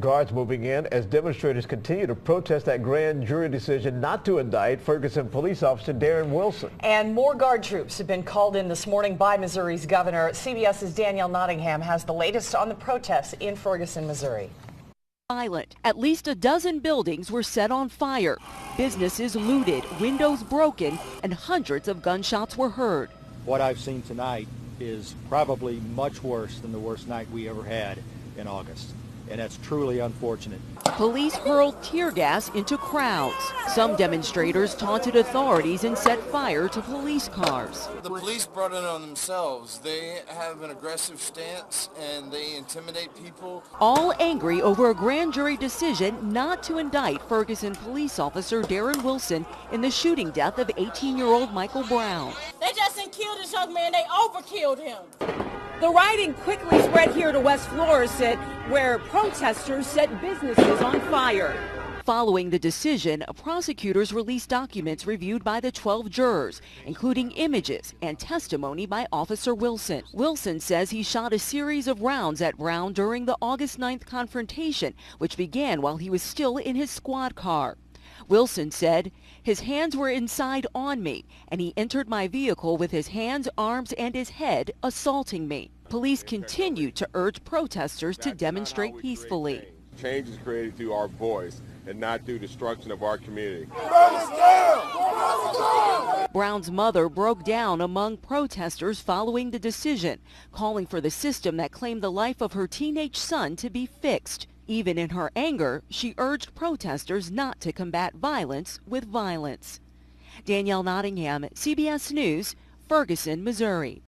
Guards moving in as demonstrators continue to protest that grand jury decision not to indict Ferguson police officer Darren Wilson. And more guard troops have been called in this morning by Missouri's governor. CBS's Danielle Nottingham has the latest on the protests in Ferguson, Missouri. Violent. At least a dozen buildings were set on fire. Businesses looted, windows broken, and hundreds of gunshots were heard. What I've seen tonight is probably much worse than the worst night we ever had in August. And that's truly unfortunate. Police hurled tear gas into crowds. Some demonstrators taunted authorities and set fire to police cars. The police brought it on themselves. They have an aggressive stance and they intimidate people. All angry over a grand jury decision not to indict Ferguson police officer Darren Wilson in the shooting death of 18-year-old Michael Brown. They just didn't kill this young man, they overkilled him. The rioting quickly spread here to West Florissant, where protesters set businesses on fire. Following the decision, prosecutors released documents reviewed by the 12 jurors, including images and testimony by Officer Wilson. Wilson says he shot a series of rounds at Brown during the August 9th confrontation, which began while he was still in his squad car. Wilson said, "His hands were inside on me, and he entered my vehicle with his hands, arms, and his head, assaulting me." Police continue to urge protesters to demonstrate peacefully. Change is created through our voice and not through destruction of our community. Brown's mother broke down among protesters following the decision, calling for the system that claimed the life of her teenage son to be fixed. Even in her anger, she urged protesters not to combat violence with violence. Danielle Nottingham, CBS News, Ferguson, Missouri.